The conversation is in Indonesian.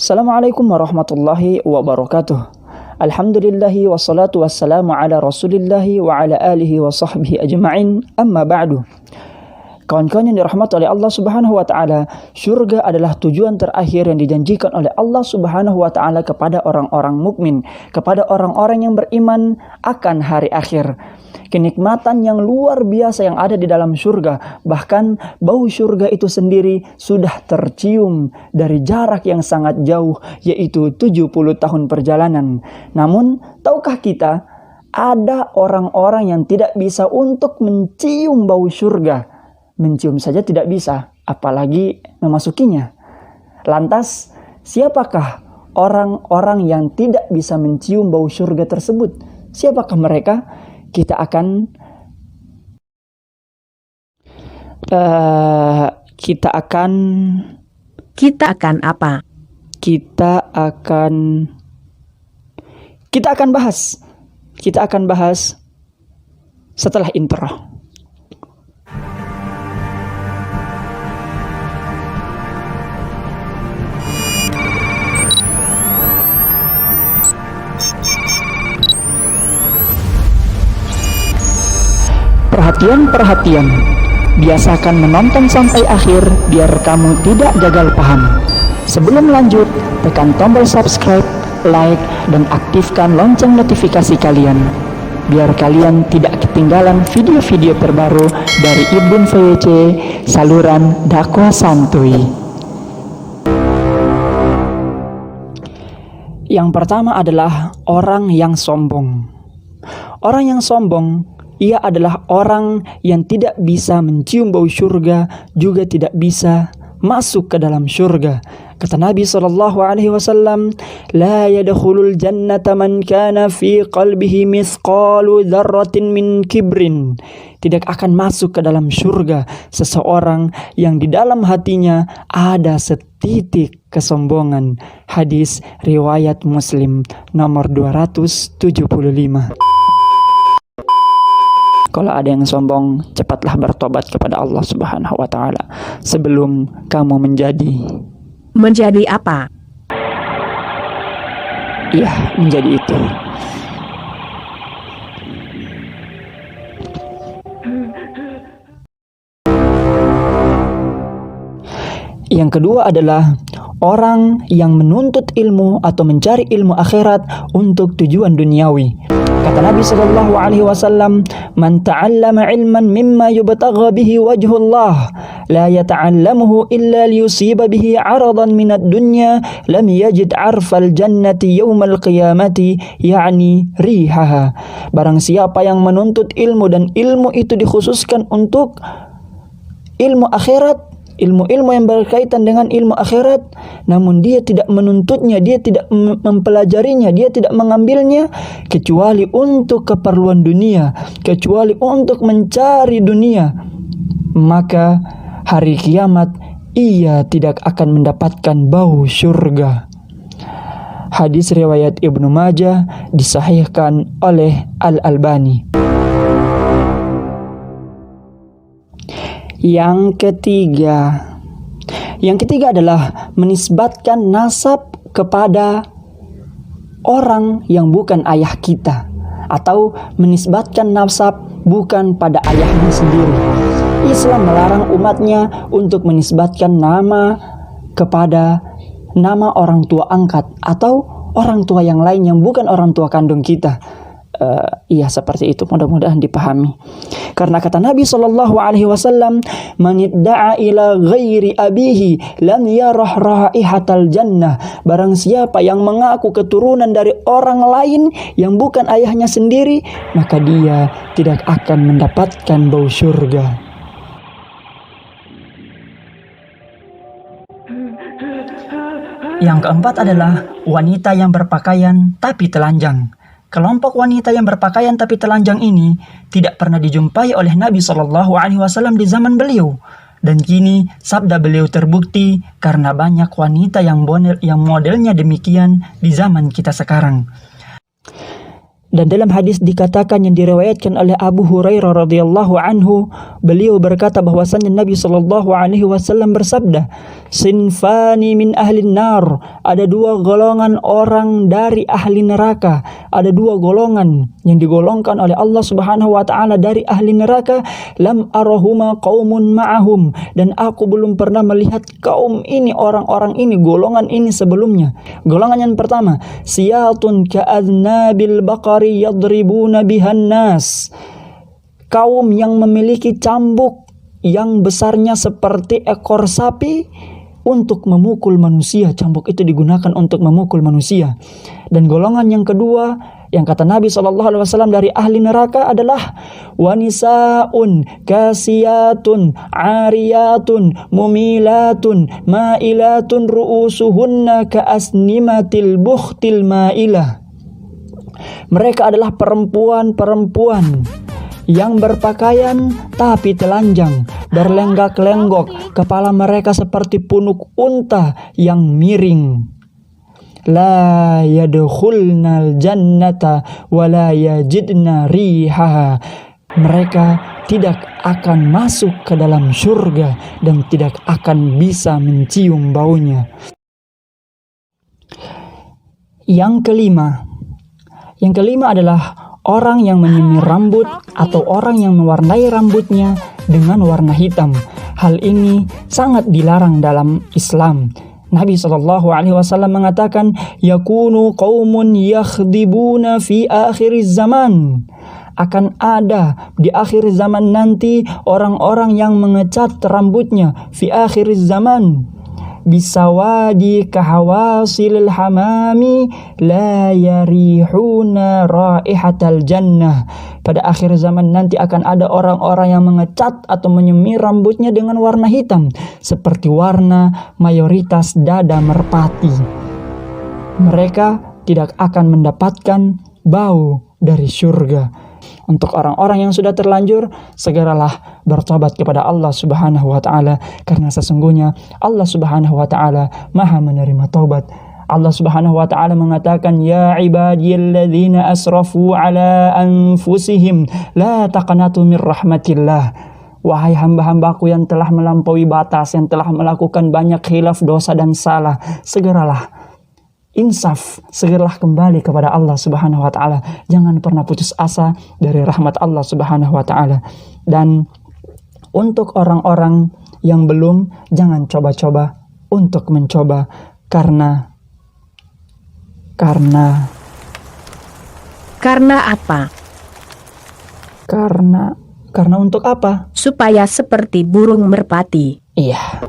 Assalamualaikum warahmatullahi wabarakatuh. Alhamdulillahi wassalatu wassalamu ala rasulillahi wa ala alihi wa sahbihi ajma'in, amma ba'du. Kawan-kawan yang dirahmati oleh Allah subhanahu wa ta'ala, syurga adalah tujuan terakhir yang dijanjikan oleh Allah subhanahu wa ta'ala kepada orang-orang mukmin, kepada orang-orang yang beriman akan hari akhir. Kenikmatan yang luar biasa yang ada di dalam surga. Bahkan bau surga itu sendiri sudah tercium dari jarak yang sangat jauh, yaitu 70 tahun perjalanan. Namun, tahukah kita, ada orang-orang yang tidak bisa untuk mencium bau surga. Mencium saja tidak bisa, apalagi memasukinya. Lantas, siapakah orang-orang yang tidak bisa mencium bau surga tersebut? Siapakah mereka? Kita akan apa? Kita akan bahas setelah intro. Perhatian, biasakan menonton sampai akhir biar kamu tidak gagal paham. Sebelum lanjut, tekan tombol subscribe, like, dan aktifkan lonceng notifikasi kalian, biar kalian tidak ketinggalan video-video terbaru dari Ibn VWC, saluran dakwah santuy. Yang pertama adalah orang yang sombong. Orang yang sombong, ia adalah orang yang tidak bisa mencium bau surga, juga tidak bisa masuk ke dalam surga. Kata Nabi SAW, "La yadkhulul jannata man kana fi qalbihi mithqalu dzarratin min kibrin." Tidak akan masuk ke dalam surga seseorang yang di dalam hatinya ada setitik kesombongan. Hadis riwayat Muslim nomor 275. Kalau ada yang sombong, cepatlah bertobat kepada Allah Subhanahu wa ta'ala sebelum kamu menjadi apa? Iya, menjadi itu. Yang kedua adalah orang yang menuntut ilmu atau mencari ilmu akhirat untuk tujuan duniawi. Kata Nabi SAW, "Man ta'allama ilman mimma yubtagha bihi wajhullah, la yata'allamuhu illa liyusiba bihi 'aradan minad dunya, lam yajid 'arfal jannati yawmal qiyamati, yakni rihaha." Barang siapa yang menuntut ilmu dan ilmu itu dikhususkan untuk ilmu akhirat, ilmu-ilmu yang berkaitan dengan ilmu akhirat, namun dia tidak menuntutnya, dia tidak mempelajarinya, dia tidak mengambilnya kecuali untuk keperluan dunia, kecuali untuk mencari dunia, maka hari kiamat ia tidak akan mendapatkan bau surga. Hadis riwayat Ibnu Majah, disahihkan oleh Al-Albani. Yang ketiga adalah menisbatkan nasab kepada orang yang bukan ayah kita, atau menisbatkan nasab bukan pada ayahnya sendiri. Islam melarang umatnya untuk menisbatkan nama kepada nama orang tua angkat atau orang tua yang lain yang bukan orang tua kandung kita. Iya, seperti itu, mudah-mudahan dipahami. Karena kata Nabi SAW, "Man idda'a ila ghairi abihi lam yarah raihatal jannah." Barang siapa yang mengaku keturunan dari orang lain yang bukan ayahnya sendiri, maka dia tidak akan mendapatkan bau surga. Yang keempat adalah wanita yang berpakaian tapi telanjang. Kelompok wanita yang berpakaian tapi telanjang ini tidak pernah dijumpai oleh Nabi SAW di zaman beliau. Dan kini sabda beliau terbukti karena banyak wanita yang modelnya demikian di zaman kita sekarang. Dan dalam hadis dikatakan yang diriwayatkan oleh Abu Hurairah radhiyallahu anhu, beliau berkata bahwasannya Nabi sallallahu alaihi wasallam bersabda, "Sinfani min ahli nar." Ada dua golongan orang dari ahli neraka. Ada dua golongan yang digolongkan oleh Allah Subhanahu wa taala dari ahli neraka, lam arahuma qaumun ma'ahum, dan aku belum pernah melihat kaum ini, orang-orang ini, golongan ini sebelumnya. Golongan yang pertama, siyatun ka'adnabil baqari yadribuna bihan nas. Kaum yang memiliki cambuk yang besarnya seperti ekor sapi untuk memukul manusia. Cambuk itu digunakan untuk memukul manusia. Dan golongan yang kedua yang kata Nabi SAW dari ahli neraka adalah wanisaun kasiyatun ariyatun mumilatun mailatun ru'usuhunna ka'asnimatil bukhtil mailah. Mereka adalah perempuan-perempuan yang berpakaian tapi telanjang, berlenggak-lenggok, kepala mereka seperti punuk unta yang miring. La yadkhulnal jannata wa la yajidna rihaha. Mereka tidak akan masuk ke dalam surga dan tidak akan bisa mencium baunya. Yang kelima adalah orang yang menyemir rambut atau orang yang mewarnai rambutnya dengan warna hitam. Hal ini sangat dilarang dalam Islam. Nabi SAW mengatakan, yakunu qaumun yakhdibuna fi akhir zaman. Akan ada di akhir zaman nanti orang-orang yang mengecat rambutnya fi akhir zaman. Bisawadi kahawasilil hamami la yarihuna raihatal jannah. Pada akhir zaman nanti akan ada orang-orang yang mengecat atau menyemir rambutnya dengan warna hitam seperti warna mayoritas dada merpati. Mereka tidak akan mendapatkan bau dari surga. Untuk orang-orang yang sudah terlanjur, segeralah bertobat kepada Allah Subhanahu wa taala, karena sesungguhnya Allah Subhanahu wa taala Maha menerima taubat. Allah Subhanahu wa taala mengatakan, ya ibadiyalladzina asrafu ala anfusihim la taqnatu mir rahmatillah. Wahai hamba-hambaku yang telah melampaui batas, yang telah melakukan banyak khilaf, dosa dan salah, segeralah insaf, segeralah kembali kepada Allah Subhanahu wa taala. Jangan pernah putus asa dari rahmat Allah Subhanahu wa taala. Dan untuk orang-orang yang belum, jangan coba-coba untuk mencoba karena apa? Karena untuk apa? Supaya seperti burung merpati. Iya.